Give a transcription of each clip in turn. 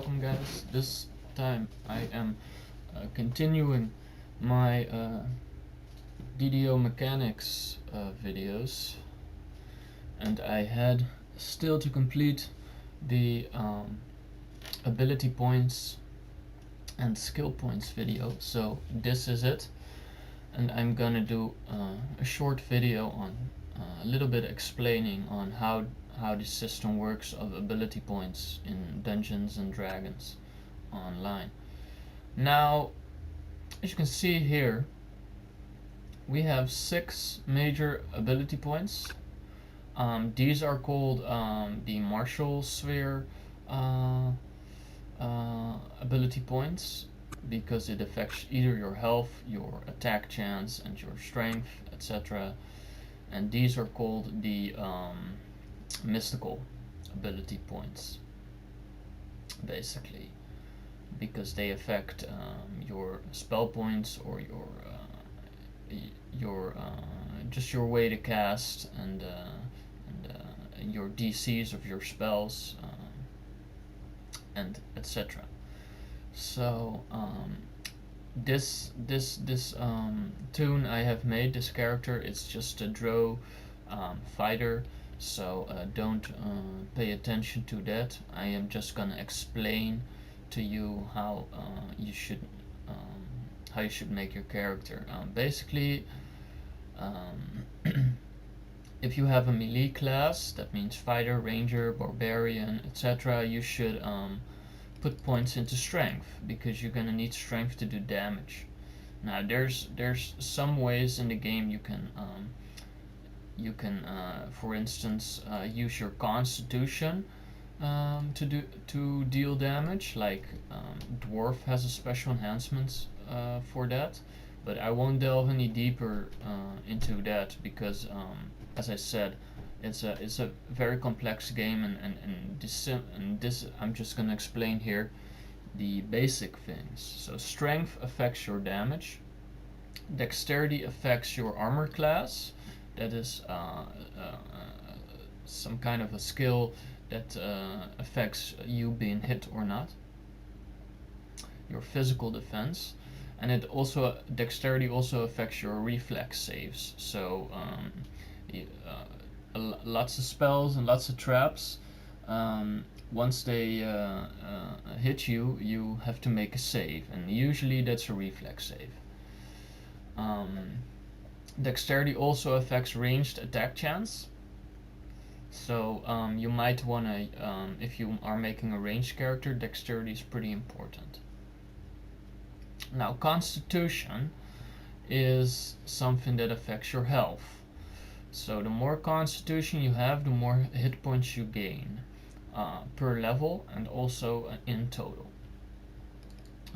welcome guys. This time I am continuing my DDO mechanics videos, and I had still to complete the ability points and skill points video, so this is it. And I'm gonna do a short video on a little bit explaining on how the system works of ability points in Dungeons and Dragons online. Now, as you can see here, we have 6 major ability points. These are called the Martial Sphere ability points, because it affects either your health, your attack chance, and your strength, etc. And these are called the mystical ability points, basically, because they affect your spell points or your just your way to cast and your DCs of your spells, and etc. So this toon I have made, this character, it's just a drow fighter, so don't pay attention to that. I am just gonna explain to you how you should make your character. Basically, if you have a melee class, that means fighter, ranger, barbarian, etc., you should put points into strength, because you're gonna need strength to do damage. Now there's some ways in the game you can for instance use your constitution to deal damage, like dwarf has a special enhancement for that, but I won't delve any deeper into that, because as I said, it's a very complex game, and this I'm just gonna explain here the basic things. So strength affects your damage, dexterity affects your armor class, that is some kind of a skill that affects you being hit or not, your physical defense, and it also dexterity also affects your reflex saves. So lots of spells and lots of traps, once they hit you, you have to make a save, and usually that's a reflex save. Dexterity also affects ranged attack chance, so you might want to, if you are making a ranged character, dexterity is pretty important. Now, constitution is something that affects your health. So the more constitution you have, the more hit points you gain per level, and also in total.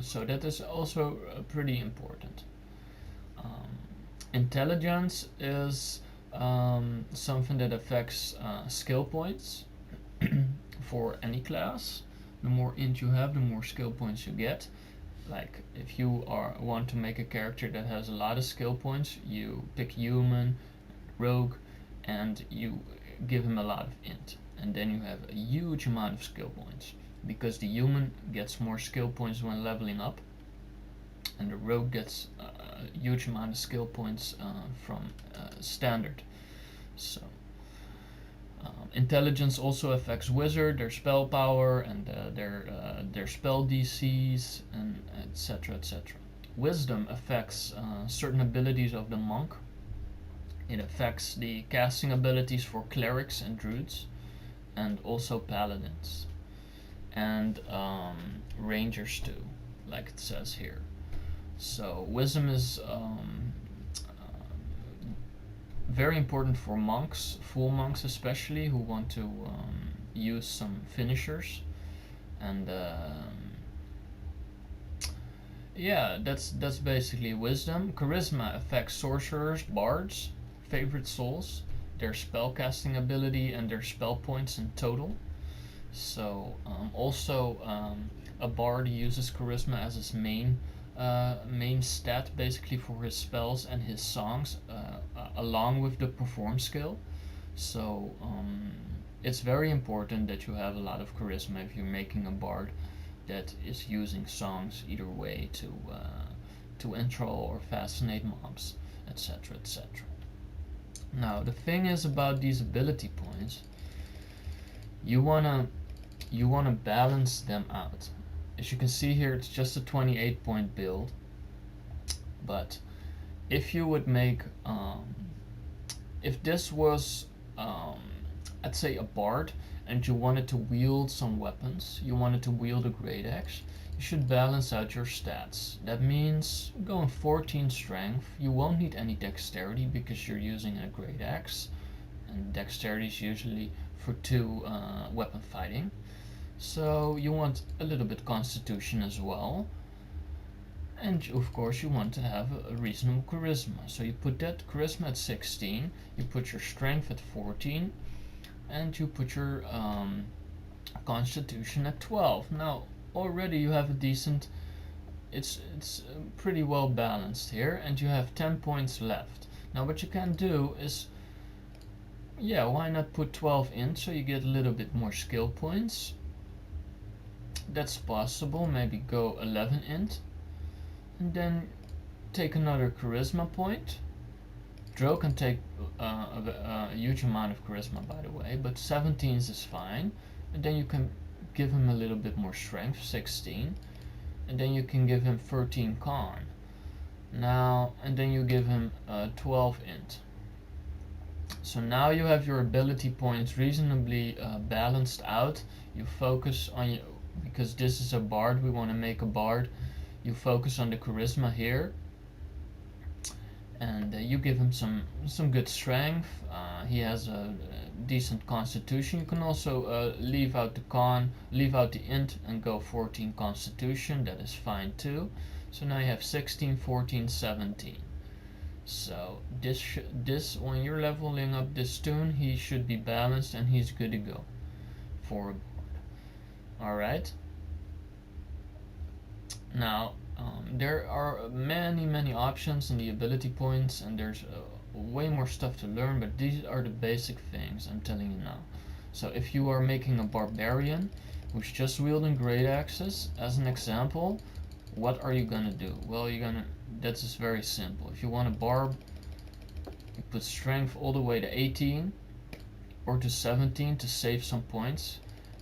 So that is also pretty important. Intelligence is something that affects skill points for any class. The more int you have, the more skill points you get. Like if you want to make a character that has a lot of skill points, you pick human, rogue, and you give him a lot of int, and then you have a huge amount of skill points, because the human gets more skill points when leveling up, and the rogue gets a huge amount of skill points from standard. So intelligence also affects wizard, their spell power, and their spell DCs, and etc. Wisdom affects certain abilities of the monk. It affects the casting abilities for clerics and druids, and also paladins, and rangers too, like it says here. So wisdom is very important for monks, full monks especially, who want to use some finishers, and yeah, that's basically wisdom. Charisma affects sorcerers, bards, favorite souls, their spellcasting ability, and their spell points in total. So also a bard uses charisma as his main stat, basically, for his spells and his songs, along with the perform skill. So it's very important that you have a lot of charisma if you're making a bard, that is using songs either way to intro or fascinate mobs, etc., etc. Now the thing is about these ability points, you wanna balance them out. As you can see here, it's just a 28 point build, but if you would make if this was let's say a bard and you wanted to wield some weapons, you wanted to wield a great axe, you should balance out your stats. That means going 14 strength, you won't need any dexterity because you're using a great axe, and dexterity is usually for 2 weapon fighting. So you want a little bit constitution as well, and of course you want to have a reasonable charisma. So you put that charisma at 16, you put your strength at 14, and you put your constitution at 12. Now already you have a decent, it's pretty well balanced here, and you have 10 points left. Now what you can do is, yeah, why not put 12 in so you get a little bit more skill points. That's possible. Maybe go 11 int, and then take another charisma point. Dro can take a huge amount of charisma, by the way, but 17 is fine. And then you can give him a little bit more strength, 16, and then you can give him 13 con. Now, and then you give him 12 int. So now you have your ability points reasonably balanced out. You focus on because this is a bard, we want to make a bard. You focus on the charisma here, and you give him some good strength. He has a decent constitution. You can also leave out the con, leave out the int, and go 14 constitution. That is fine too. So now you have 16, 14, 17. So this when you're leveling up this toon, he should be balanced and he's good to go for a board. Alright. Now there are many options in the ability points, and there's way more stuff to learn, but these are the basic things I'm telling you now. So if you are making a barbarian who's just wielding great axes, as an example, what are you gonna do? Well, that's just very simple. If you want a barb, you put strength all the way to 18 or to 17 to save some points.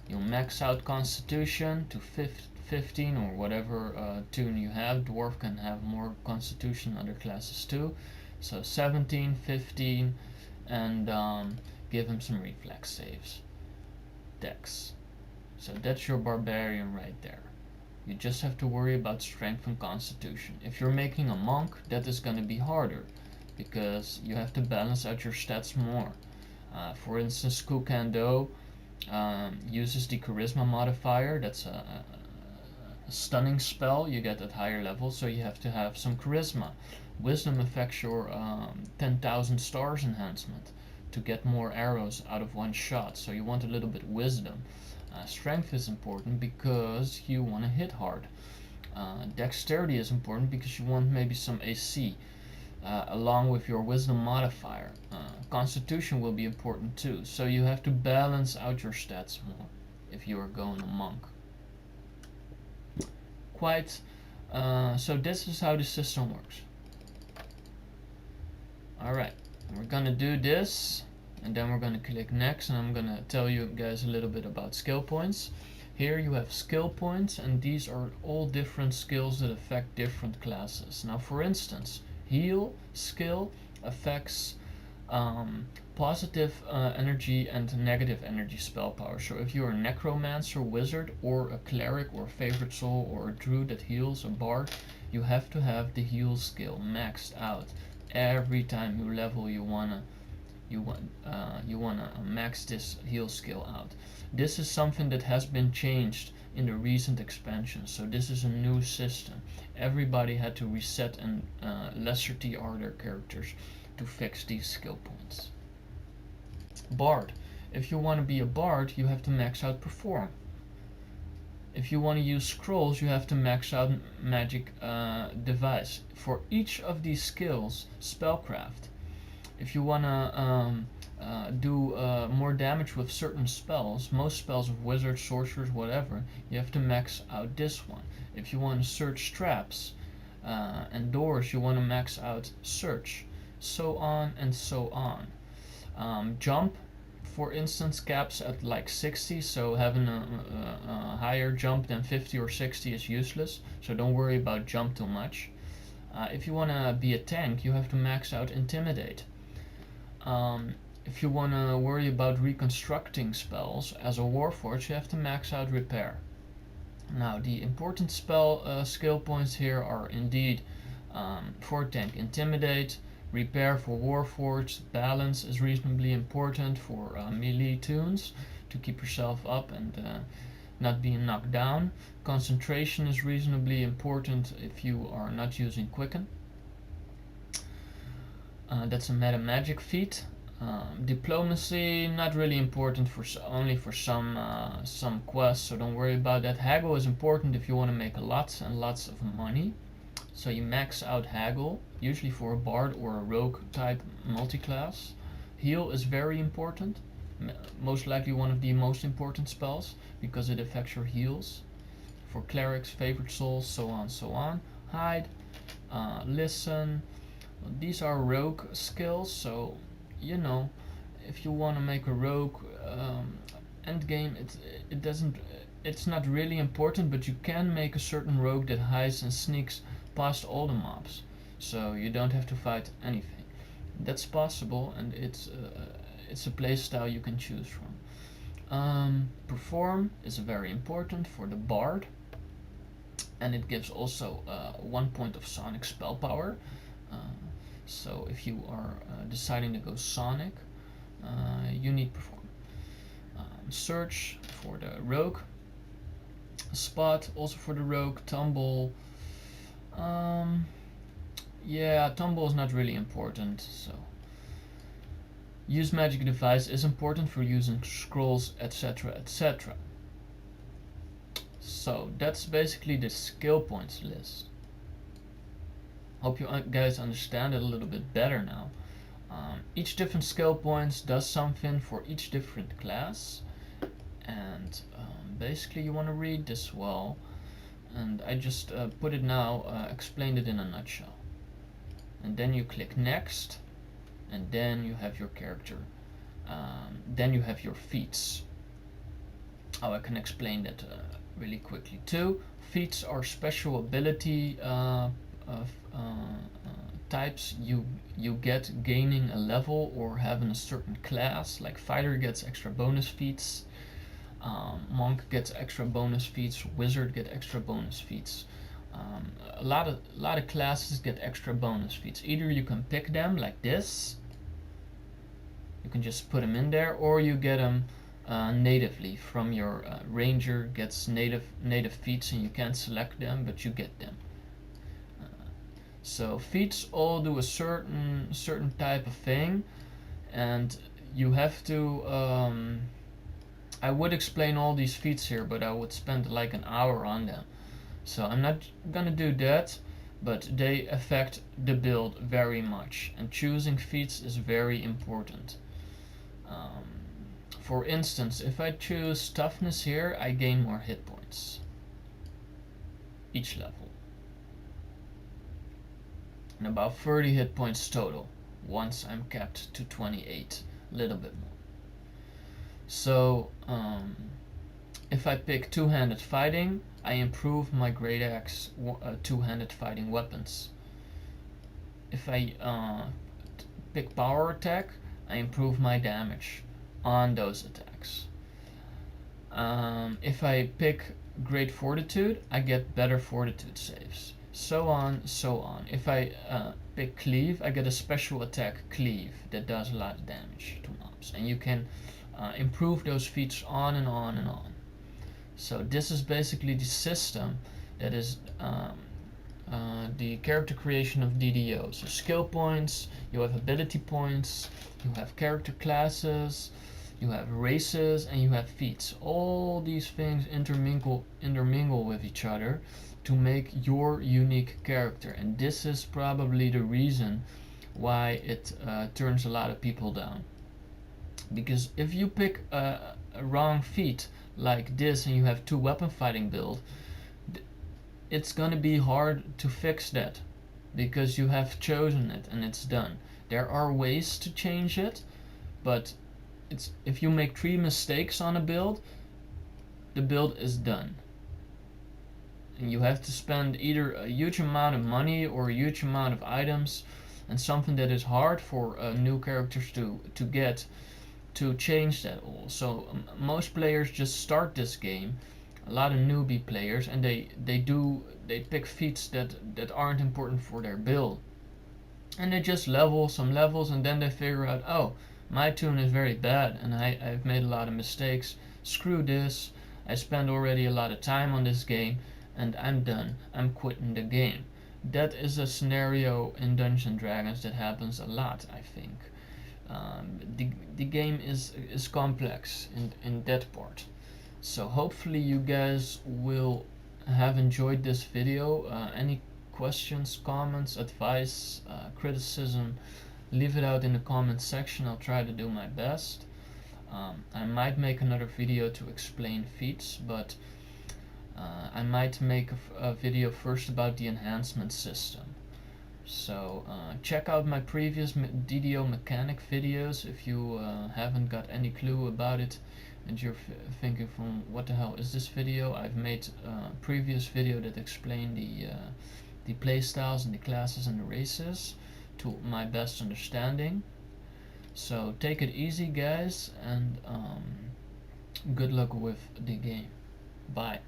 You'll max out constitution to 15 or whatever toon you have. Dwarf can have more constitution, other classes too. So 17, 15, and give him some reflex saves. Dex. So that's your barbarian right there. You just have to worry about strength and constitution. If you're making a monk, that is going to be harder, because you have to balance out your stats more. For instance, Kukando uses the charisma modifier. That's a stunning spell you get at higher levels, so you have to have some charisma. Wisdom affects your 10,000 stars enhancement to get more arrows out of one shot, so you want a little bit wisdom. Strength is important because you want to hit hard. Dexterity is important because you want maybe some AC along with your wisdom modifier. Constitution will be important too, so you have to balance out your stats more if you are going a monk. So this is how the system works. Alright, we're gonna do this, and then we're gonna click next, and I'm gonna tell you guys a little bit about skill points. Here you have skill points, and these are all different skills that affect different classes. Now for instance, heal skill affects positive energy and negative energy spell power. So if you're a necromancer, wizard, or a cleric, or a favorite soul, or a druid that heals, a bard, you have to have the heal skill maxed out. Every time you level, you wanna max this heal skill out. This is something that has been changed in the recent expansion, so this is a new system. Everybody had to reset and lesser TR their characters to fix these skill points. Bard. If you want to be a bard, you have to max out perform. If you want to use scrolls, you have to max out magic device. For each of these skills, spellcraft. If you want to do more damage with certain spells, most spells of wizards, sorcerers, whatever, you have to max out this one. If you want to search traps and doors, you want to max out search, so on and so on. Jump, for instance, caps at like 60, so having a higher jump than 50 or 60 is useless, so don't worry about jump too much. If you want to be a tank, you have to max out intimidate. If you want to worry about reconstructing spells as a warforged, you have to max out repair. Now the important skill points here are indeed for tank intimidate, repair for warforged, balance is reasonably important for melee tunes to keep yourself up and not being knocked down. Concentration is reasonably important if you are not using quicken. That's a meta magic feat. Diplomacy, not really important, only for some quests, so don't worry about that. Haggle is important if you want to make lots and lots of money. So you max out Haggle, usually for a bard or a rogue type multi-class. Heal is very important, most likely one of the most important spells, because it affects your heals. For clerics, favorite souls, so on, so on. Hide, listen, these are rogue skills, so you know, if you want to make a rogue endgame, it's not really important, but you can make a certain rogue that hides and sneaks past all the mobs, so you don't have to fight anything. That's possible, and it's a playstyle you can choose from. Perform is very important for the bard, and it gives also 1 point of sonic spell power. So if you are deciding to go sonic, you need perform. Search for the rogue. Spot also for the rogue. Tumble. Yeah, tumble is not really important. So use magic device is important for using scrolls, etc., etc. So that's basically the skill points list. Hope you guys understand it a little bit better now. Each different skill points does something for each different class, and basically you want to read this well, and I just put it now, explained it in a nutshell. And then you click next, and then you have your character. Then you have your feats. Oh, I can explain that really quickly too. Feats are special ability types you get gaining a level or having a certain class. Like fighter gets extra bonus feats, monk gets extra bonus feats, wizard get extra bonus feats. A lot of classes get extra bonus feats. Either you can pick them like this, you can just put them in there, or you get them natively from your ranger gets native feats, and you can't select them, but you get them. So feats all do a certain type of thing, and you have to. I would explain all these feats here, but I would spend like an hour on them. So I'm not gonna do that, but they affect the build very much, and choosing feats is very important. For instance, if I choose toughness here, I gain more hit points each level. And about 30 hit points total once I'm capped to 28, a little bit more. So if I pick two-handed fighting, I improve my great axe two-handed fighting weapons. If I pick power attack, I improve my damage on those attacks. If I pick great fortitude, I get better fortitude saves. So on, so on. If I pick cleave, I get a special attack cleave that does a lot of damage to mobs, and you can improve those feats on and on and on. So this is basically the system that is the character creation of DDO. So skill points, you have ability points, you have character classes, you have races, and you have feats. All these things intermingle with each other to make your unique character, and this is probably the reason why it turns a lot of people down. Because if you pick a wrong feat like this and you have two weapon fighting build, it's gonna be hard to fix that because you have chosen it and it's done. There are ways to change it, but if you make 3 mistakes on a build, the build is done. And you have to spend either a huge amount of money or a huge amount of items and something that is hard for new characters to get to change that all. So most players just start this game, a lot of newbie players, and they pick feats that aren't important for their build, and they just level some levels, and then they figure out, oh, my tune is very bad and I've made a lot of mistakes, screw this, I spent already a lot of time on this game and I'm done, I'm quitting the game. That is a scenario in Dungeons and Dragons that happens a lot, I think. The game is complex in that part. So hopefully you guys will have enjoyed this video. Any questions, comments, advice, criticism, leave it out in the comments section. I'll try to do my best. I might make another video to explain feats, but I might make a video first about the enhancement system. So check out my previous DDO mechanic videos if you haven't got any clue about it and you're thinking from what the hell is this video. I've made a previous video that explained the playstyles and the classes and the races to my best understanding. So take it easy guys, and good luck with the game. Bye.